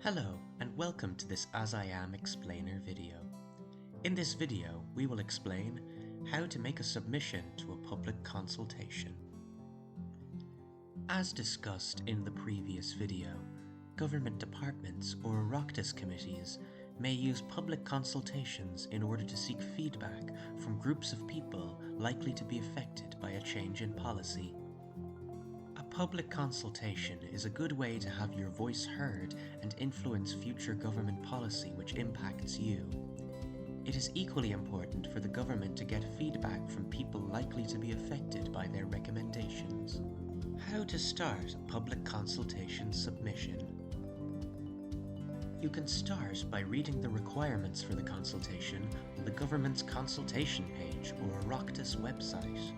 Hello and welcome to this AsIAm explainer video. In this video, we will explain how to make a submission to a public consultation. As discussed in the previous video, government departments or Autism committees may use public consultations in order to seek feedback from groups of people likely to be affected by a change in policy. A public consultation is a good way to have your voice heard and influence future government policy which impacts you. It is equally important for the government to get feedback from people likely to be affected by their recommendations. How to start a public consultation submission. You can start by reading the requirements for the consultation on the government's consultation page or Autism website.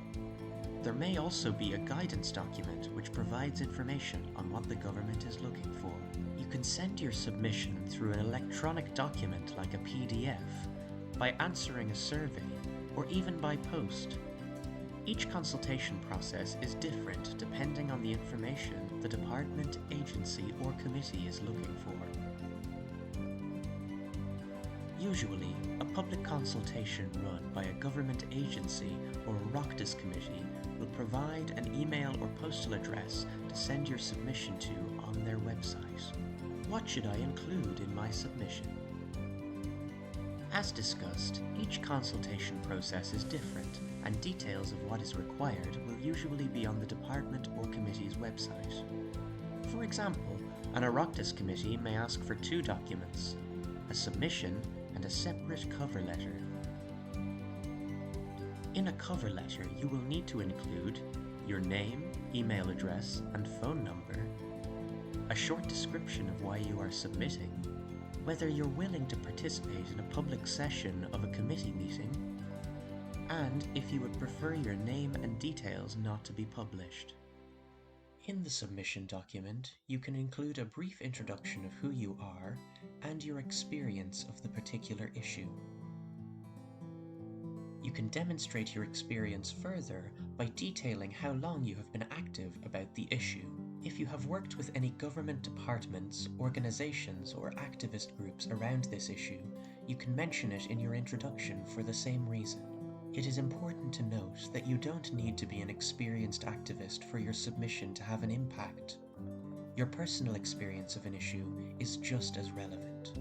There may also be a guidance document which provides information on what the government is looking for. You can send your submission through an electronic document like a PDF, by answering a survey, or even by post. Each consultation process is different depending on the information the department, agency, or committee is looking for. Usually, a public consultation run by a government agency or a Autism committee will provide an email or postal address to send your submission to on their website. What should I include in my submission? As discussed, each consultation process is different, and details of what is required will usually be on the department or committee's website. For example, an Autism committee may ask for two documents, a submission and a separate cover letter. In a cover letter, you will need to include your name, email address, and phone number, a short description of why you are submitting, whether you're willing to participate in a public session of a committee meeting, and if you would prefer your name and details not to be published. In the submission document, you can include a brief introduction of who you are and your experience of the particular issue. You can demonstrate your experience further by detailing how long you have been active about the issue. If you have worked with any government departments, organizations, or activist groups around this issue, you can mention it in your introduction for the same reason. It is important to note that you don't need to be an experienced activist for your submission to have an impact. Your personal experience of an issue is just as relevant.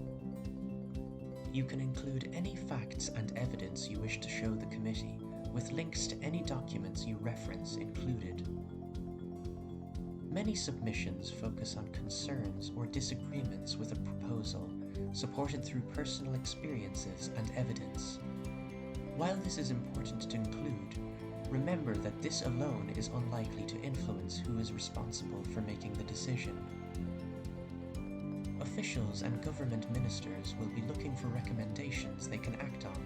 You can include any facts and evidence you wish to show the committee, with links to any documents you reference included. Many submissions focus on concerns or disagreements with a proposal, supported through personal experiences and evidence. While this is important to include, remember that this alone is unlikely to influence who is responsible for making the decision. Officials and government ministers will be looking for recommendations they can act on,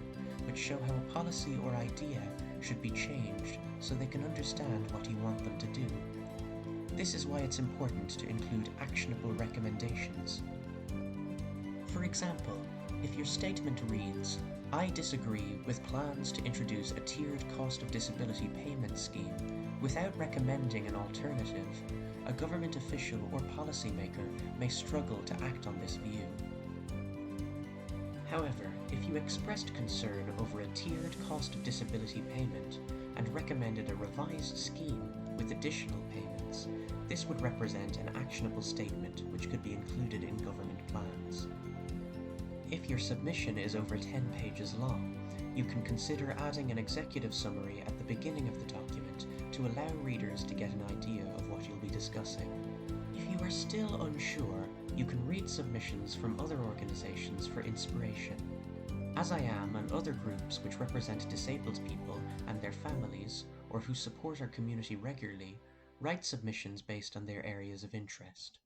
which show how a policy or idea should be changed so they can understand what you want them to do. This is why it's important to include actionable recommendations. For example, if your statement reads, "I disagree with plans to introduce a tiered cost of disability payment scheme," without recommending an alternative, a government official or policymaker may struggle to act on this view. However, if you expressed concern over a tiered cost of disability payment and recommended a revised scheme with additional payments, this would represent an actionable statement which could be included in government plans. If your submission is over 10 pages long, you can consider adding an executive summary at the beginning of the document to allow readers to get an idea of what you'll be discussing. If you are still unsure, you can read submissions from other organizations for inspiration. AsIAm and other groups which represent disabled people and their families, or who support our community regularly, write submissions based on their areas of interest.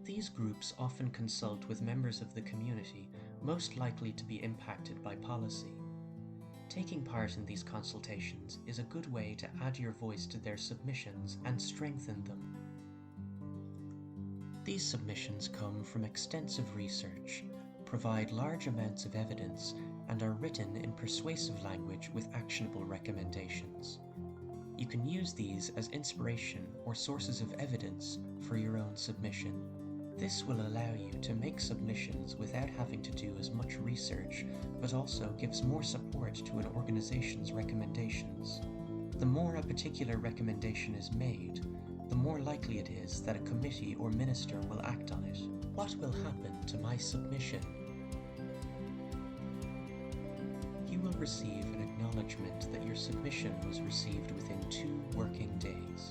These groups often consult with members of the community most likely to be impacted by policy. Taking part in these consultations is a good way to add your voice to their submissions and strengthen them. These submissions come from extensive research, provide large amounts of evidence, and are written in persuasive language with actionable recommendations. You can use these as inspiration or sources of evidence for your own submission. This will allow you to make submissions without having to do as much research, but also gives more support to an organization's recommendations. The more a particular recommendation is made, the more likely it is that a committee or minister will act on it. What will happen to my submission? You will receive an acknowledgement that your submission was received within 2 working days.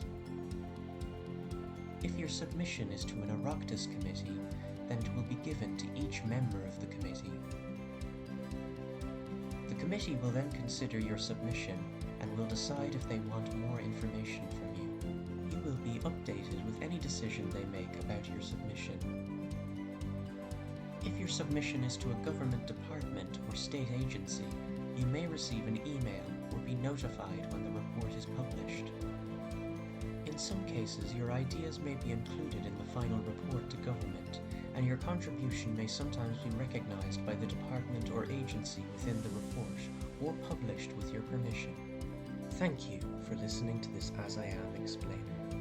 If your submission is to an Oireachtas committee, then it will be given to each member of the committee. The committee will then consider your submission and will decide if they want more information from you. You will be updated with any decision they make about your submission. If your submission is to a government department or state agency, you may receive an email or be notified when the report is published. In some cases, your ideas may be included in the final report to government, and your contribution may sometimes be recognised by the department or agency within the report, or published with your permission. Thank you for listening to this AsIAm explainer.